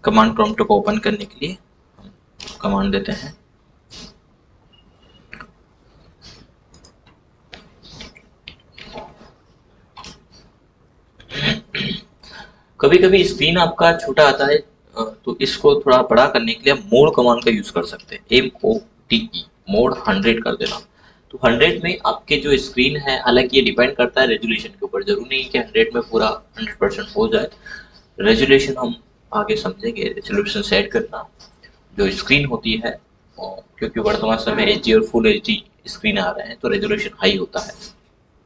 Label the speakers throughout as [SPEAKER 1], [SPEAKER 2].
[SPEAKER 1] Command prompt को open करने के लिए कमांड देते हैं कभी कभी स्क्रीन आपका छोटा आता है, तो इसको थोड़ा बड़ा करने के लिए हम मोड कमांड का यूज कर सकते हैं। MODE, मोड 100 कर देना। तो 100 में आपके जो स्क्रीन है, हालांकि ये डिपेंड करता है रेजोल्यूशन के ऊपर, जरूरी नहीं कि 100 में पूरा 100% हो जाए। रेजोल्यूशन हम आगे समझेंगे। रेजोल्यूशन सेट करना जो स्क्रीन होती है, क्योंकि वर्तमान समय HD और फुल HD स्क्रीन आ रहे हैं तो रेजोल्यूशन हाई होता है,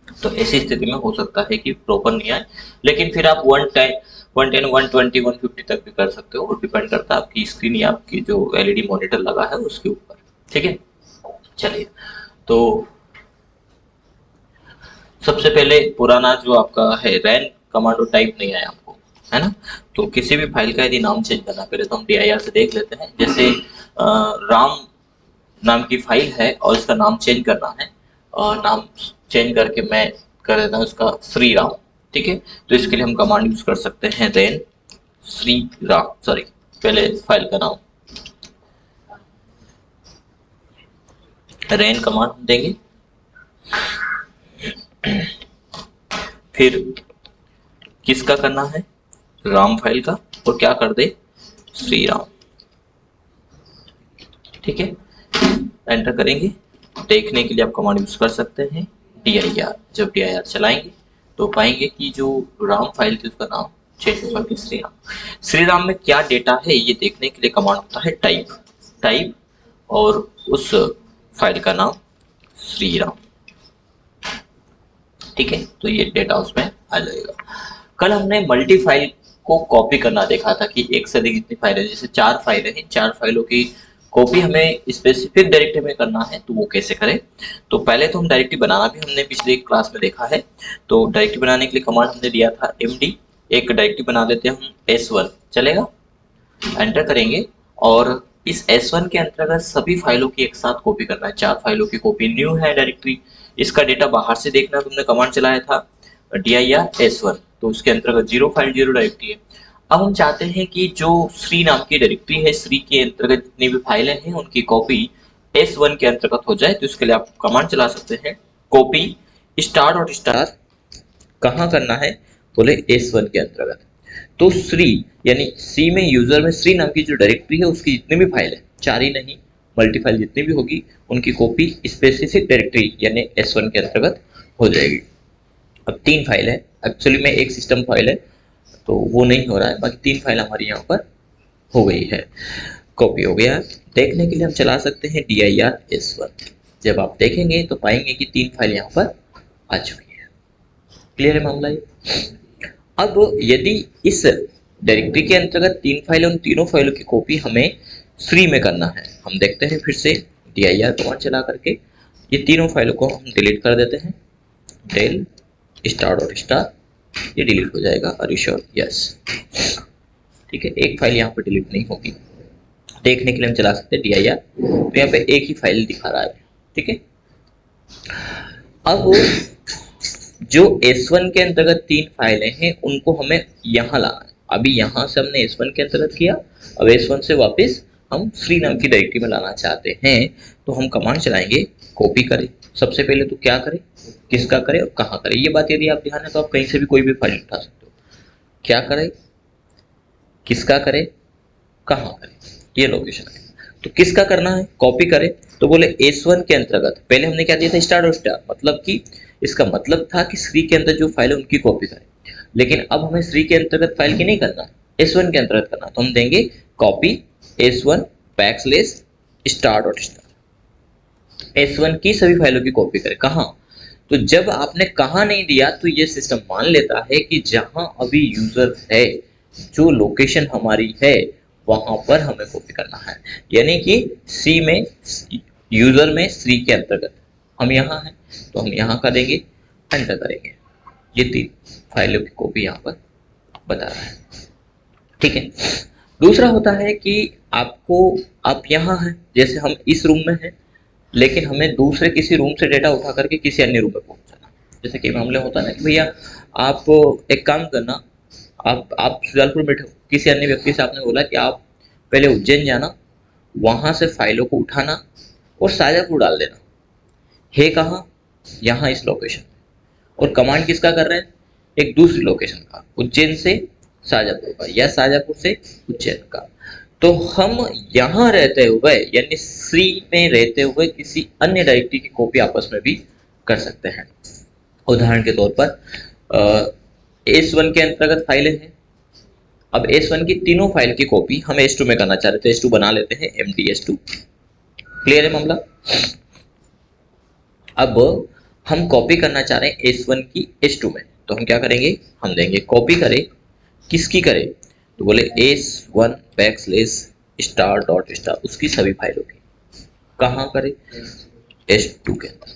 [SPEAKER 1] तो ऐसी स्थिति में हो सकता है कि प्रॉपर नहीं आए, लेकिन फिर आप 110, 120, 150 तक भी कर सकते हो, और डिपेंड करता है आपकी स्क्रीन या आपकी जो LED मॉनिटर लगा है उसके ऊपर। ठीक है, चलिए। तो सबसे पहले पुराना जो आपका है रैन कमांडो टाइप नहीं आया आपको, है ना। तो किसी भी फाइल का यदि नाम चेंज करना, पहले तो हम dir से देख लेते हैं। जैसे राम नाम की फाइल है और इसका नाम चेंज करना है, और नाम चेंज करके मैं कर देता हूँ उसका श्री राम। ठीक है, तो इसके लिए हम कमांड यूज कर सकते हैं रैन श्री राम, सॉरी पहले फाइल का नाम रैन कमांड देंगे, फिर किसका करना है, राम फाइल का, और क्या कर दे, श्री राम। ठीक है, एंटर करेंगे। देखने के लिए आप कमांड यूज कर सकते हैं dir। जब dir चलाएंगे तो पाएंगे कि जो राम फाइल थी उसका नाम चेंज होगा कि श्री राम। श्री राम में क्या डेटा है ये देखने के लिए कमांड होता है टाइप और उस फाइल का नाम श्री राम। ठीक है, तो ये डेटा उसमें आ जाएगा। कल हमने मल्टी फाइल को कॉपी करना देखा था कि एक से अधिक जितनी फाइलें, जैसे 4 फाइलें हैं, 4 फाइलों की कॉपी हमें स्पेसिफिक डायरेक्टरी में करना है, तो वो कैसे करें। तो पहले तो हम डायरेक्टरी बनाना भी हमने पिछले क्लास में देखा है। तो डायरेक्टरी बनाने के लिए कमांड हमने दिया था MD। एक डायरेक्टरी बना देते हैं हम S1, चलेगा। एंटर करेंगे और इस S1 के अंतर्गत सभी फाइलों की एक साथ कॉपी करना है। 4 फाइलों की कॉपी न्यू है डायरेक्टरी, इसका डेटा बाहर से देखना, तुमने कमांड चलाया था dir S1, तो उसके अंतर्गत 0 फाइल 0 डायरेक्टरी है। अब हम चाहते हैं कि जो श्री नाम की डायरेक्टरी है, श्री के अंतर्गत जितनी भी फाइलें हैं उनकी कॉपी S1 के अंतर्गत हो जाए। तो इसके लिए आप कमांड चला सकते हैं कॉपी स्टार और स्टार, कहाँ करना है, बोले S1 के अंतर्गत। तो श्री यानी सी में, यूजर में श्री नाम की जो डायरेक्टरी है उसकी जितनी भी फाइल है, 4 ही नहीं मल्टी फाइल जितनी भी होगी, उनकी कॉपी स्पेसिफिक डायरेक्टरी यानी S1 के अंतर्गत हो जाएगी। अब 3 फाइल है, एक्चुअली में एक सिस्टम फाइल है तो वो नहीं हो रहा है, बाकी 3 फाइल हमारी यहाँ पर हो गई है, कॉपी हो गया। देखने के लिए हम चला सकते हैं dir S1। जब आप देखेंगे तो पाएंगे कि 3 फाइल यहाँ पर आ चुकी है। क्लियर है मामला ये। अब यदि इस डायरेक्टरी के अंतर्गत 3 फाइल, उन तीनों फाइलों की कॉपी हमें श्री में करना है, हम देखते हैं फिर से dir कमांड चला करके ये तीनों फाइलों को हम डिलीट कर देते हैं। del स्टार और स्टार, ये डिलीट हो जाएगा। Are you sure? यस। ठीक है, एक फाइल यहाँ पर डिलीट नहीं होगी। देखने के लिए हम चला सकते हैं dir, तो यहाँ पे एक ही फाइल दिखा रहा है। ठीक है, अब जो S1 के अंतर्गत 3 फाइलें हैं उनको हमें यहाँ लाना है। अभी यहाँ से हमने S1 के अंतर्गत किया, अब S1 से वापस हम श्री नाम की डायरेक्टरी में लाना चाहते हैं, तो हम कमांड चलाएंगे कॉपी करें। सबसे पहले तो क्या करें, किसका करें और कहाँ करें। ये बात यदि आप ध्यान है तो आप कहीं से भी कोई भी फाइल उठा सकते हो। क्या करें, किसका करें, कहाँ करें, ये लोकेशन है। तो किसका करना है, कॉपी करें, तो बोले S1 के अंतर्गत। पहले हमने क्या दिया था, स्टार और स्टार, मतलब कि इसका मतलब था कि श्री के अंदर जो फाइल है उनकी कॉपी करें। लेकिन अब हमें श्री के अंतर्गत फाइल की नहीं करना है, S1 के अंतर्गत करना, तो हम देंगे copy S1 backslash star dot star. S1 की सभी फाइलों की कॉपी करें। कहाँ, तो जब आपने कहाँ नहीं दिया तो ये सिस्टम मान लेता है कि जहां अभी यूजर है, जो लोकेशन हमारी है वहां पर हमें कॉपी करना है। यानी कि सी में, यूजर में श्री के अंतर्गत हम यहाँ हैं तो हम यहाँ का देंगे, एंटर करेंगे। ये 3 फाइलों की कॉपी यहाँ पर बता रहा है। ठीक है, दूसरा होता है कि आप यहाँ हैं, जैसे हम इस रूम में हैं लेकिन हमें दूसरे किसी रूम से डेटा उठा करके किसी अन्य रूम में पहुंचाना। जैसे कि मामले होता है ना कि भैया आप एक काम करना, आप सुजालपुर में हो, किसी अन्य व्यक्ति से आपने बोला कि आप पहले उज्जैन जाना, वहां से फाइलों को उठाना और शाजापुर डाल देना, है कहाँ, यहाँ इस लोकेशन। और कमांड किसका कर रहे हैं, एक दूसरी लोकेशन का, उज्जैन से शाजापुर का या शाजापुर से उज्जैन का। तो हम यहाँ रहते हुए यानी श्री में रहते हुए किसी अन्य डायरेक्टरी की कॉपी आपस में भी कर सकते हैं। उदाहरण के तौर पर S1 के अंतर्गत फाइलें हैं। अब S1 की तीनों फाइल की कॉपी हम S2 में करना चाह रहे थे, S2 बना लेते हैं, MD/S2। क्लियर है मामला। अब हम कॉपी करना चाह रहे हैं S1 की S2 में, तो हम क्या करेंगे, हम देंगे कॉपी करें, किसकी करें, तो बोले S1 बैकस्लैश डॉट स्टार उसकी सभी फाइलों की। कहाँ करें, S2 के अंदर।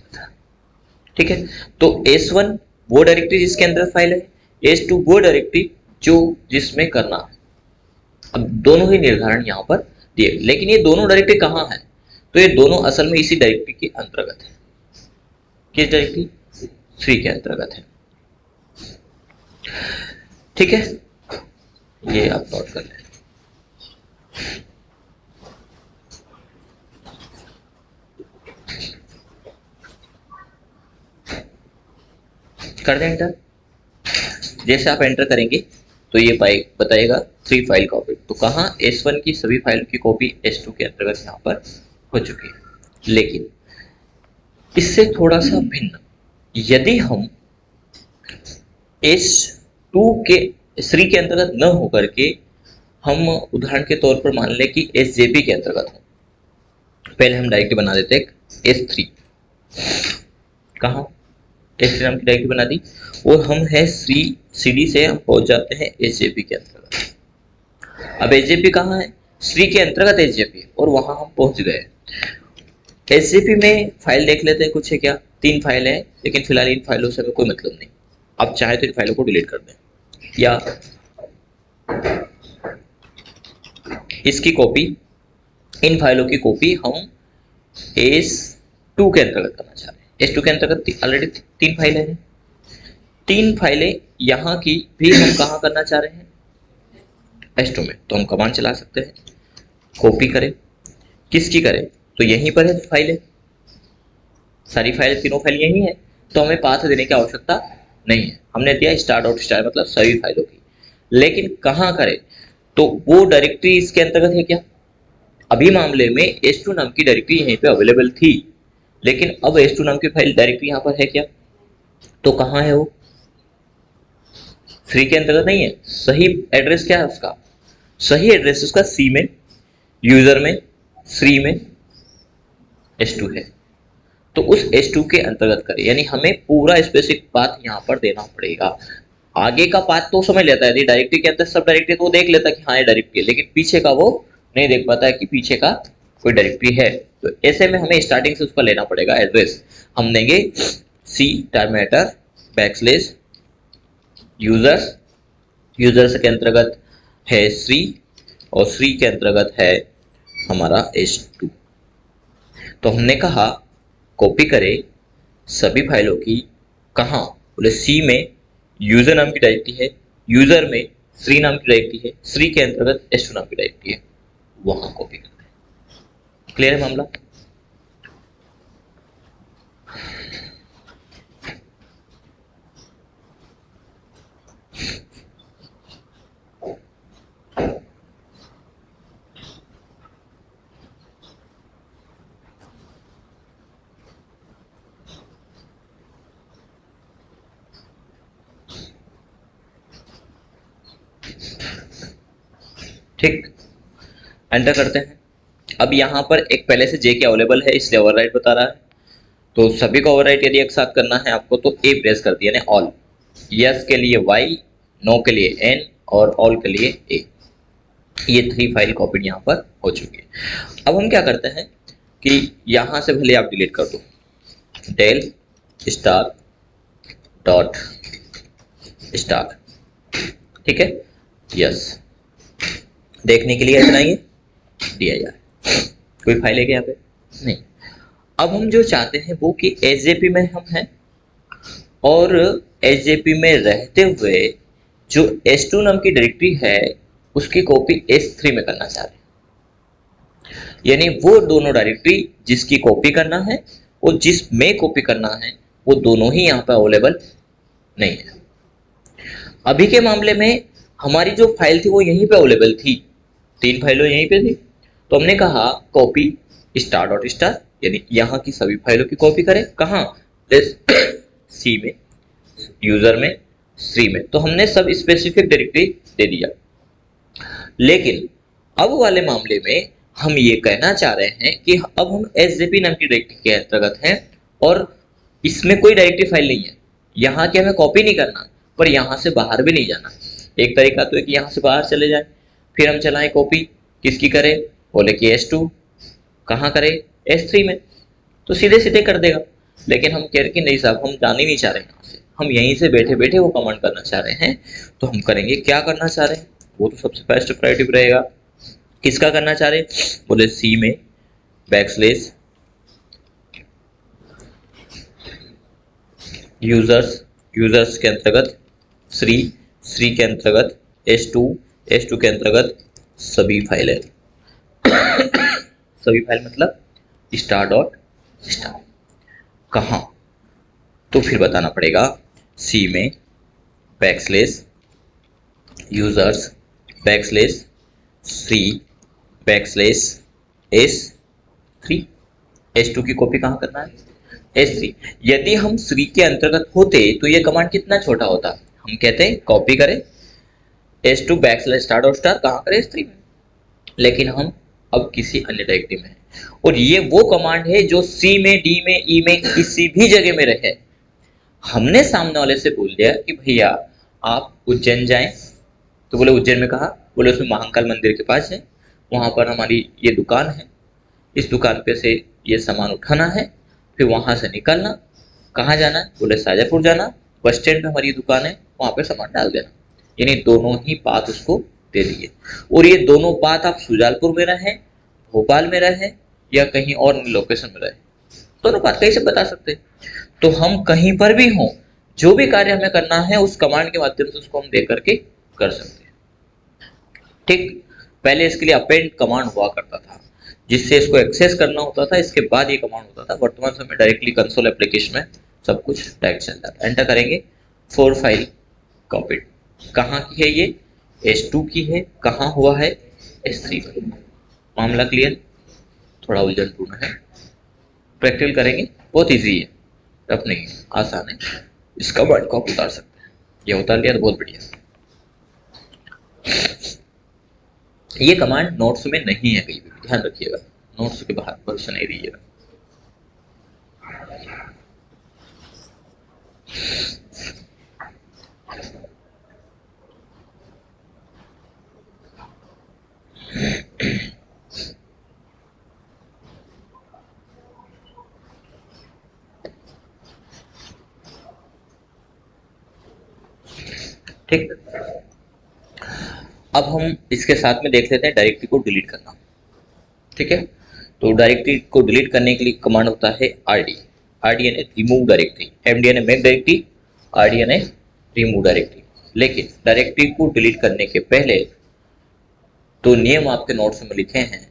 [SPEAKER 1] ठीक है, तो S1 वो डायरेक्टरी जिसके अंदर फाइल है, S2 वो डायरेक्टरी जो जिसमें करना है। अब दोनों ही निर्धारण यहाँ पर दिए, लेकिन ये दोनों डायरेक्टरी कहाँ है, तो ये दोनों असल में इसी डायरेक्टरी के अंतर्गत है। किस डायरेक्टरी, 3 के अंतर्गत है। ठीक है, ये आप नोट कर लें। कर दें एंटर। जैसे आप एंटर करेंगे तो ये बताएगा 3 फाइल कॉपी। तो कहाँ, S1 की सभी फाइल की कॉपी S2 के अंतर्गत यहाँ पर हो चुकी है। लेकिन इससे थोड़ा सा भिन्न, यदि हम S2 के 3 के अंतर्गत न होकर के हम उदाहरण के तौर पर मान लें कि SJP के अंतर्गत हो, पहले हम डायरेक्टरी बना देते हैं S3। कहाँ, S3 नाम की डायरेक्टरी बना दी और हम है CD से हम पहुंच जाते हैं SJP के अंतर्गत। अब SJP कहाँ है, श्री के अंतर्गत SJP और वहां हम पहुंच गए। SJP में फाइल देख लेते हैं, कुछ है क्या, 3 फाइल है, लेकिन फिलहाल इन फाइलों से हमें कोई मतलब नहीं। आप चाहे तो इन फाइलों को डिलीट कर दें या इसकी कॉपी, इन फाइलों की कॉपी हम S2 के अंतर्गत करना चाह रहे हैं। S2 के अंतर्गत ऑलरेडी 3 फाइलें हैं, 3 फाइलें यहाँ की भी हम कहाँ करना चाह रहे हैं, S2 में। तो हम कमांड चला सकते हैं, कॉपी करें, किसकी करें, तो यहीं पर है फाइलें, सारी फाइल, तीनों फाइल यही है, तो हमें पाथ देने की आवश्यकता नहीं है। हमने दिया स्टार मतलब सभी फाइलों की। लेकिन कहाँ करें, तो वो डायरेक्टरी इसके अंतर्गत है क्या, अभी मामले में S2 नाम की डायरेक्टरी यहीं पे अवेलेबल थी, लेकिन अब S2 नाम की फाइल डायरेक्टरी यहाँ पर है क्या, तो कहाँ है वो, 3 के अंतर्गत नहीं है। सही एड्रेस क्या है उसका, सही एड्रेस उसका C में, यूजर में, 3 में S2 है। तो उस S2 के अंतर्गत करें, यानी हमें पूरा स्पेसिफिक पाथ यहाँ पर देना पड़ेगा। आगे का पाथ तो समझ लेता है, यदि डायरेक्टरी के अंदर सब डायरेक्टरी तो वो देख लेता है कि हाँ ये डायरेक्टरी है, लेकिन पीछे का वो नहीं देख पाता है कि पीछे का कोई डायरेक्टरी है। तो ऐसे में हमें स्टार्टिंग से उसका लेना पड़ेगा एड्रेस। हम देंगे C terminator backslash users, users के अंतर्गत है श्री और श्री के अंतर्गत है हमारा S2। तो हमने कहा कॉपी करें सभी फाइलों की, कहाँ, बोले C में यूजर नाम की डायरेक्टरी है, यूजर में श्री नाम की डायरेक्टरी है, श्री के अंतर्गत S2 नाम की डायरेक्टरी है, वहां कॉपी करते हैं। क्लियर है मामला। ठीक, एंटर करते हैं। अब यहाँ पर एक पहले से J के अवेलेबल है, इसलिए ओवरराइट बता रहा है। तो सभी को ओवरराइट यदि एक साथ करना है आपको तो A प्रेस कर दिया, यानी ऑल। यस के लिए Y, नो के लिए N और ऑल के लिए A। ये 3 फाइल कॉपीड यहाँ पर हो चुकी है। अब हम क्या करते हैं कि यहाँ से भले आप डिलीट कर दो, डेल स्टार डॉट स्टार, ठीक है, यस। देखने के लिए इतना ही दिया जाए, कोई फाइल है क्या यहाँ पे, नहीं। अब हम जो चाहते हैं वो कि SJP में हम हैं और SJP में रहते हुए जो S2 नाम की डायरेक्टरी है उसकी कॉपी S3 में करना चाह रहे हैं। यानी वो दोनों डायरेक्टरी जिसकी कॉपी करना है और जिसमें कॉपी करना है वो दोनों ही यहाँ पे अवेलेबल नहीं है। अभी के मामले में हमारी जो फाइल थी वो यहीं पे अवेलेबल थी, 3 फाइलों यहीं पे थी, तो हमने कहा कॉपी स्टार डॉट स्टार, यानी यहाँ की सभी फाइलों की कॉपी करें। कहाँ? सी में, यूजर में, सी में। तो हमने सब स्पेसिफिक डायरेक्टरी दे दिया। लेकिन अब वाले मामले में हम ये कहना चाह रहे हैं कि अब हम एसजेपी नाम की डायरेक्टरी के अंतर्गत हैं और इसमें कोई डायरेक्टरी फाइल नहीं है। यहाँ की हमें कॉपी नहीं करना, पर यहाँ से बाहर भी नहीं जाना। एक तरीका तो है कि यहाँ से बाहर चले जाए, फिर हम चलाएं कॉपी, किसकी करें? बोले कि S2, कहाँ करें? S3 में, तो सीधे सीधे कर देगा। लेकिन हम कह रहे कि नहीं साहब, हम जाने ही नहीं चाह रहे हैं यहाँ से, हम यहीं से बैठे बैठे वो कमांड करना चाह रहे हैं। तो हम करेंगे, क्या करना चाह रहे हैं? वो तो सबसे फर्स्ट प्रायोरिटी रहेगा। किसका करना चाह रहे हैं? बोले सी में बैकस्लेस यूजर्स, यूजर्स के अंतर्गत श्री, श्री के अंतर्गत S2, S2 के अंतर्गत सभी फाइलें सभी फाइल मतलब स्टार डॉट स्टार। कहाँ? तो फिर बताना पड़ेगा सी में बैकस्लेस यूजर्स बैकस्लेस सी बैकस्लेस S3। S2 की कॉपी कहाँ करना है? S3। यदि हम श्री के अंतर्गत होते तो ये कमांड कितना छोटा होता, हम कहते हैं कॉपी करें S2 backslash star dot star, कहाँ करें? S3 में। लेकिन हम अब किसी अन्य डायरेक्टरी में हैं और ये वो कमांड है जो सी में, डी में, ई में, किसी भी जगह में रहे। हमने सामने वाले से बोल दिया कि भैया आप उज्जैन जाएं, तो बोले उज्जैन में कहा? बोले उसमें महाकाल मंदिर के पास है, वहां पर हमारी ये दुकान है, इस दुकान पे से ये सामान उठाना है, फिर वहां से निकलना, कहाँ जाना है? बोले शाजापुर जाना, बस स्टैंड पे हमारी दुकान है, वहां पे सामान डाल देना। यानी दोनों ही बात उसको दे दिए। और ये दोनों बात आप सुजालपुर में रहे, भोपाल में रहे या कहीं और लोकेशन में रहे, दोनों बात कैसे बता सकते हैं? तो हम कहीं पर भी हों, जो भी कार्य हमें करना है उस कमांड के माध्यम से उसको हम दे करके कर सकते हैं। ठीक, पहले इसके लिए अपेंड कमांड हुआ करता था जिससे इसको एक्सेस करना होता था, इसके बाद ये कमांड होता था। वर्तमान समय डायरेक्टली कंसोल एप्लीकेशन में सब कुछ डायरेक्ट चल जाता है। एंटर करेंगे, 4 फाइल कॉपीड। कहाँ की है ये? S2 की है। कहाँ हुआ है? S3 में। मामला क्लियर? थोड़ा उलझन पूर्ण है, प्रैक्टिकल करेंगे, बहुत इजी है, टफ नहीं है, आसान है। इस कमांड को आप उतार सकते हैं, ये उतार लिया तो बहुत बढ़िया। ये कमांड नोट्स में नहीं है कहीं भी, ध्यान रखिएगा, नोट्स के बाहर भरोसा नहीं दीजिएगा। ठीक, अब हम इसके साथ में देख लेते हैं डायरेक्टरी को डिलीट करना। ठीक है, तो डायरेक्टरी को डिलीट करने के लिए कमांड होता है RD। RD यानी रिमूव डायरेक्टरी, MD यानी मेक डायरेक्टरी, RD यानी रिमूव डायरेक्टरी। लेकिन डायरेक्टरी को डिलीट करने के पहले तो नियम आपके नोट्स में लिखे हैं,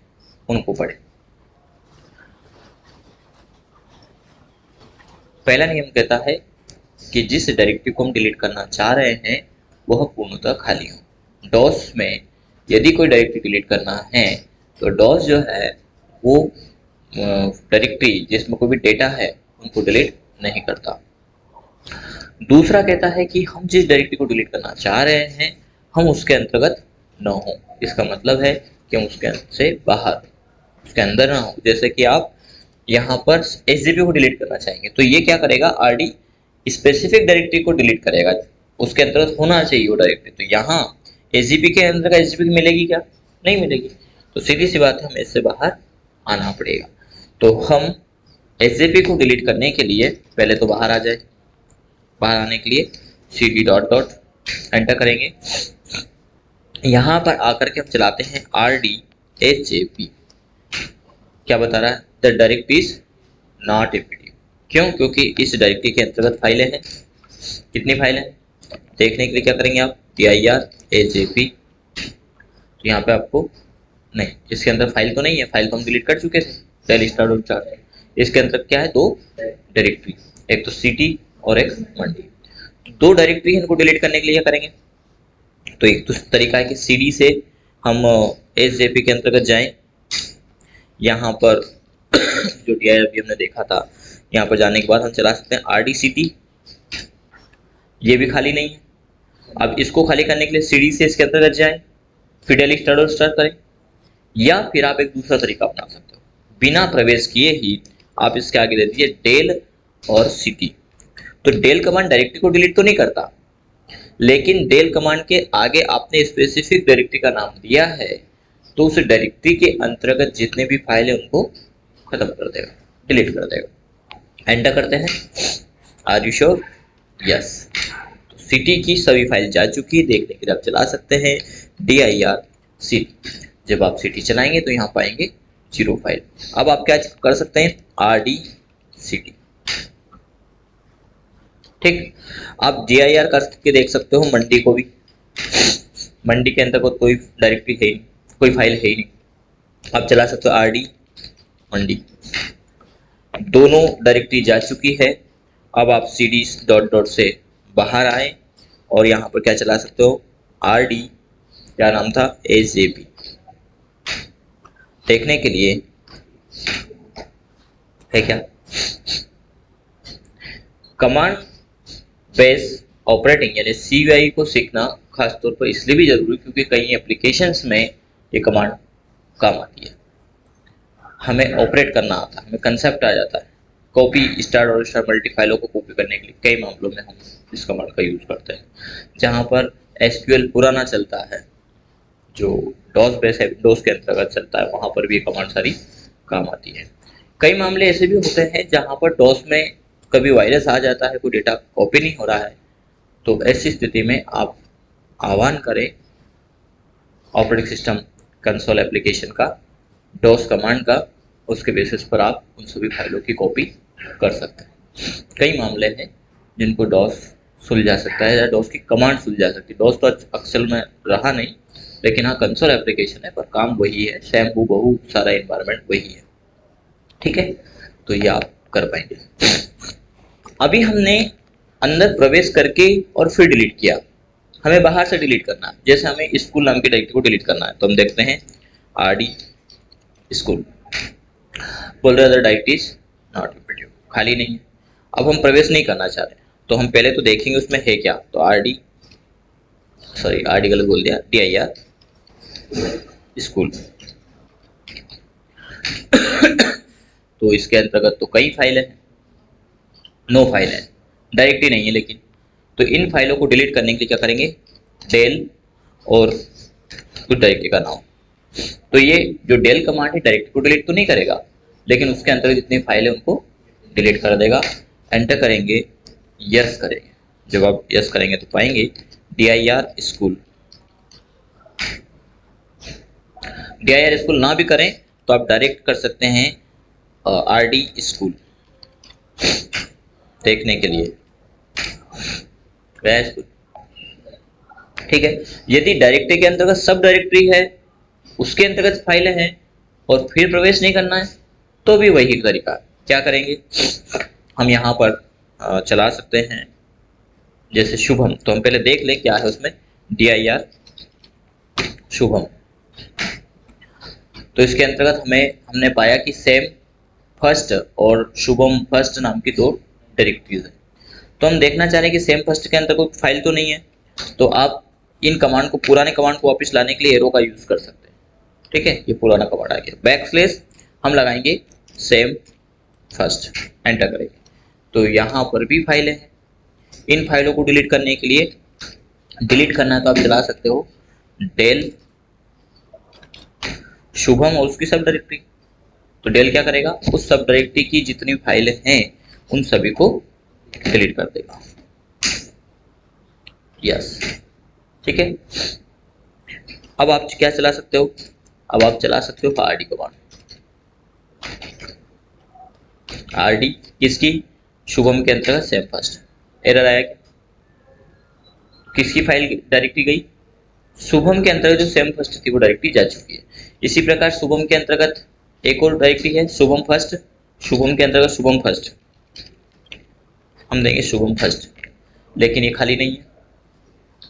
[SPEAKER 1] उनको पढ़ें। पहला नियम कहता है कि जिस डायरेक्टरी को हम डिलीट करना चाह रहे हैं वह पूर्णतः खाली हो। डॉस में यदि कोई डायरेक्टरी डिलीट करना है तो डॉस जो है वो डायरेक्टरी जिसमें कोई भी डेटा है उनको डिलीट नहीं करता। दूसरा कहता है कि हम जिस डायरेक्टरी को डिलीट करना चाह रहे हैं हम उसके अंतर्गत न हो। इसका मतलब है कि हम उसके से बाहर, उसके अंदर ना हो। जैसे कि आप यहाँ पर SGP को डिलीट करना चाहेंगे तो ये क्या करेगा? RD स्पेसिफिक डायरेक्टरी को डिलीट करेगा, उसके अंतर्गत होना चाहिए वो डायरेक्टरी। तो यहाँ SGP के अंदर का SGP मिलेगी क्या? नहीं मिलेगी। तो सीधी सी बात है, हमें इससे बाहर आना पड़ेगा। तो हम SGP को डिलीट करने के लिए पहले तो बाहर आ जाए। बाहर आने के लिए CD डॉट डॉट एंटर करेंगे। यहाँ पर आकर के हम चलाते हैं RDHAP। क्या बता रहा है? The directory is not empty. क्यों? क्योंकि इस डायरेक्टरी के अंतर्गत फाइलें हैं। कितनी फाइलें हैं देखने के लिए क्या करेंगे आप? dir तो यहाँ पे आपको नहीं, इसके अंदर फाइल तो नहीं है, फाइल तो हम डिलीट कर चुके थे डेल स्टार डॉट चार्ट। इसके अंदर क्या है, दो डायरेक्टरी, एक तो सिटी और एक मंडी। तो दो डायरेक्टरी इनको डिलीट करने के लिए क्या करेंगे, तो एक तो तरीका है कि सीडी से हम एसजेपी के अंतर्गत जाएं। यहाँ पर जो डीआईआरबी हमने देखा था, यहाँ पर जाने के बाद हम चला सकते हैं आरडीसीटी, ये भी खाली नहीं है। अब इसको खाली करने के लिए सीडी से इसके अंतर्गत जाएं, फिर डेल स्टार डॉट स्टार करें, या फिर आप एक दूसरा तरीका अपना सकते हो, बिना प्रवेश किए ही आप इसके आगे दे दीजिए डेल और सिटी। तो डेल कमांड डायरेक्टरी को डिलीट तो नहीं करता, लेकिन डेल कमांड के आगे आपने स्पेसिफिक डायरेक्टरी का नाम दिया है, तो उस डायरेक्टरी के अंतर्गत जितने भी फाइल है उनको खत्म कर देगा, डिलीट कर देगा। एंटर करते हैं, आर यू श्योर, यस। तो सिटी की सभी फाइल जा चुकी है, देखने के लिए आप चला सकते हैं dir सिटी। जब आप सिटी चलाएंगे तो यहाँ पाएंगे 0 फाइल। अब आप क्या कर सकते हैं, rd सिटी, ठीक। आप dir करके देख सकते हो मंडी को भी, मंडी के अंदर कोई डायरेक्टरी है ही नहीं, कोई फाइल है ही नहीं। आप चला सकते हो rd मंडी, दोनों डायरेक्टरी जा चुकी है। अब आप cd डॉट डॉट से बाहर आए और यहाँ पर क्या चला सकते हो, rd, क्या नाम था, sjp। देखने के लिए है क्या, कमांड बेस ऑपरेटिंग यानी CUI को सीखना खासतौर पर इसलिए भी जरूरी क्योंकि कई एप्लीकेशंस में ये कमांड काम आती है। हमें ऑपरेट करना आता है, हमें कंसेप्ट आ जाता है। कॉपी स्टार और स्टार मल्टी फाइलों को कॉपी करने के लिए कई मामलों में हम इस कमांड का यूज करते हैं। जहाँ पर SQL पुराना चलता है, जो डॉस बेस है विंडोज के अंतर्गत चलता है, वहाँ पर भी ये कमांड सारी काम आती है। कई मामले ऐसे भी होते हैं जहाँ पर डॉस में कभी वायरस आ जाता है, कोई डेटा कॉपी नहीं हो रहा है, तो ऐसी स्थिति में आप आह्वान करें ऑपरेटिंग सिस्टम कंसोल एप्लीकेशन का, डॉस कमांड का, उसके बेसिस पर आप उन सभी फाइलों की कॉपी कर सकते हैं। कई मामले हैं जिनको डॉस सुलझा सकता है या डॉस की कमांड सुलझा सकती है। डॉस तो अक्सर में रहा नहीं, लेकिन हाँ कंसोल एप्लीकेशन है, पर काम वही है, शैम्पू बहु सारा एनवायरनमेंट वही है, ठीक है। तो ये आप कर पाएंगे। अभी हमने अंदर प्रवेश करके और फिर डिलीट किया, हमें बाहर से डिलीट करना है। जैसे हमें स्कूल नाम की डायरेक्टरी को डिलीट करना है, तो हम देखते हैं rd स्कूल, बोल रहे अदर डायरेक्टरीज नॉट रिपीटेड, खाली नहीं है। अब हम प्रवेश नहीं करना चाह रहे, तो हम पहले तो देखेंगे उसमें है क्या। तो rd गलत बोल दिया, dir स्कूल। तो इसके अंतर्गत तो कई फाइल है, 9 फाइल है, डायरेक्टरी नहीं है लेकिन। तो इन फाइलों को डिलीट करने के लिए क्या करेंगे, डेल और कुछ डायरेक्टरी का नाम। तो ये जो डेल कमांड है डायरेक्टरी को डिलीट तो नहीं करेगा, लेकिन उसके अंतर्गत जितनी फाइल है उनको डिलीट कर देगा। एंटर करेंगे, यस करेंगे। जब आप यस करेंगे तो पाएंगे dir स्कूल। dir स्कूल ना भी करें तो आप डायरेक्ट कर सकते हैं rd स्कूल, देखने के लिए स्कूल, ठीक है। यदि डायरेक्टरी के अंतर्गत सब डायरेक्टरी है, उसके अंतर्गत फाइलें हैं और फिर प्रवेश नहीं करना है, तो भी वही तरीका। क्या करेंगे, हम यहाँ पर चला सकते हैं जैसे शुभम। तो हम पहले देख लें क्या है उसमें, dir शुभम। तो इसके अंतर्गत हमने पाया कि सेम फर्स्ट और शुभम फर्स्ट नाम की 2 डायरेक्टरीज है। तो हम देखना चाह रहे हैं कि सेम फर्स्ट के अंदर कोई फाइल तो नहीं है, तो आप इन कमांड को, पुराने कमांड को वापस लाने के लिए एरो का यूज कर सकते हैं, ठीक है। ये पुराना कमांड आ गया, बैकस्लैश हम लगाएंगे सेम फर्स्ट, एंटर करेंगे। तो यहाँ पर भी फाइलें हैं। इन फाइलों को डिलीट करने के लिए, डिलीट करना है तो आप चला सकते हो डेल शुभम और उसकी सब डायरेक्टरी। तो डेल क्या करेगा, उस सब डायरेक्टरी की जितनी फाइलें हैं उन सभी को डिलीट कर देगा, यस, ठीक है। अब आप क्या चला सकते हो, अब आप चला सकते हो rd कमांड। rd किसकी, शुभम के अंतर्गत सेम फर्स्ट। एरर आया क्या, किसकी फाइल डायरेक्टरी गई? शुभम के अंतर्गत जो सेम फर्स्ट थी वो डायरेक्टरी जा चुकी है। इसी प्रकार शुभम के अंतर्गत एक और डायरेक्टरी है शुभम फर्स्ट, शुभम के अंतर्गत शुभम फर्स्ट, हम देंगे शुभम फर्स्ट, लेकिन ये खाली नहीं है।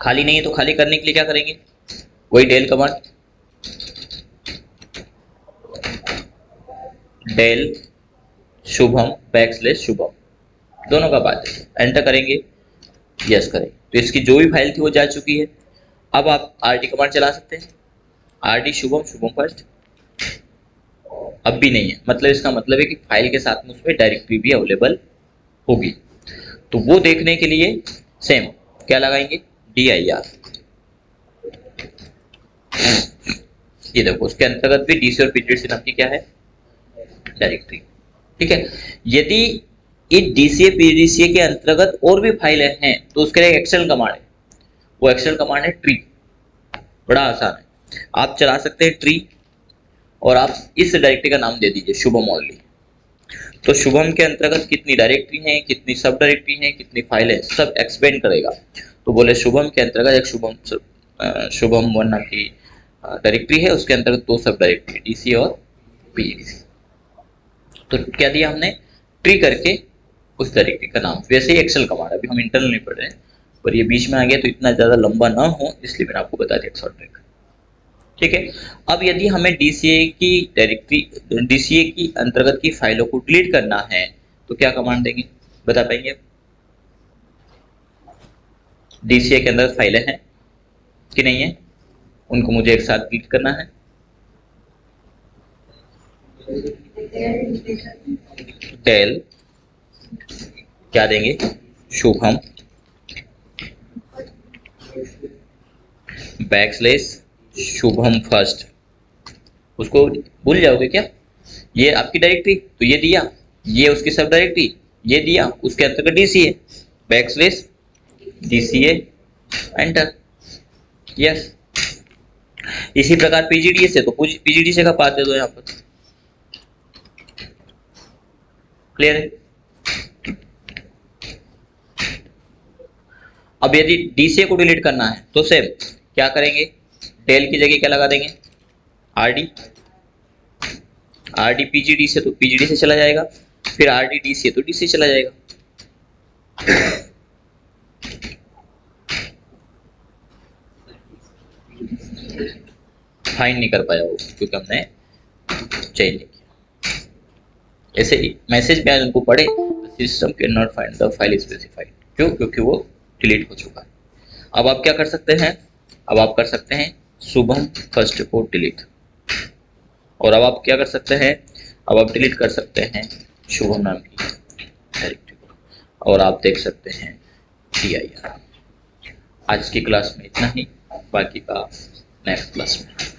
[SPEAKER 1] खाली नहीं है तो खाली करने के लिए क्या करेंगे? वही del command, del Shubham backslash Shubham, दोनों का बात है, एंटर करेंगे, यस करेंगे, तो इसकी जो भी फाइल थी वो जा चुकी है। अब आप आरडी कमांड चला सकते हैं, आरडी शुभम, शुभम फर्स्ट, अब भी नहीं है, मतलब इसका मतलब है कि फाइल के साथ में उसमें डायरेक्टरी भी अवेलेबल होगी। तो वो देखने के लिए सेम क्या लगाएंगे? dir, ये देखो उसके अंतर्गत भी डीसी और पीटीसी नाम की क्या है? डायरेक्टरी। ठीक है, यदि इस डीसीए पीडीसीए के अंतर्गत और भी फाइलें हैं तो उसके लिए एक्सेल कमांड है, वो एक्सेल कमांड है ट्री, बड़ा आसान है, आप चला सकते हैं ट्री और आप इस डायरेक्टरी का नाम दे दीजिए शुभम ओनली। तो शुभम के अंतर्गत कितनी डायरेक्टरी हैं, कितनी सब डायरेक्टरी हैं, कितनी फाइलें, सब एक्सप्लेन करेगा। तो बोले शुभम के अंतर्गत एक शुभम वन नाम की डायरेक्टरी है, उसके अंतर्गत 2 सब डायरेक्टरी डीसी और पीडीसी। तो क्या दिया हमने? ट्री करके उस डायरेक्टरी का नाम। वैसे ही एक्सेल कमांड, अभी हम इंटरनल नहीं पढ़ रहे हैं, पर ये बीच में आ गया तो इतना ज्यादा लंबा ना हो इसलिए मैंने आपको बता दिया शॉर्ट ट्रिक। ठीक है, अब यदि हमें डीसीए की डायरेक्टरी, डीसीए की अंतर्गत की फाइलों को डिलीट करना है तो क्या कमांड देंगे, बता पाएंगे? डीसीए के अंदर फाइलें हैं कि नहीं है, उनको मुझे एक साथ डिलीट करना है। डेल क्या देंगे? शुभम बैकस्लैश शुभम फर्स्ट, उसको भूल जाओगे क्या? ये आपकी डायरेक्टरी, तो ये दिया, ये उसकी सब डायरेक्टरी, ये दिया, उसके अंतर्गत DCA, backslash DCA, enter, yes. इसी प्रकार पीजीडीएस है तो पीजीडीएस का पाथ दे दो यहाँ पर, क्लियर है? अब यदि डीसीए को डिलीट करना है तो सेम क्या करेंगे? डेल की जगह क्या लगा देंगे? आरडी, आरडी पीजीडी से तो पीजीडी से चला जाएगा, फिर आरडी डी से तो डी से चला जाएगा। फाइंड नहीं कर पाया वो क्योंकि हमने चेंज नहीं किया। ऐसे ही मैसेज में उनको पढ़े, system can not find the file specified, क्यों? क्योंकि वो डिलीट हो चुका है। अब आप क्या कर सकते हैं? अब आप कर सकते हैं शुभम फर्स्ट को डिलीट, और अब आप क्या कर सकते हैं? अब आप डिलीट कर सकते हैं शुभम नाम की डायरेक्टरी को, और आप देख सकते हैं dir। आज की क्लास में इतना ही, बाकी का नेक्स्ट क्लास में।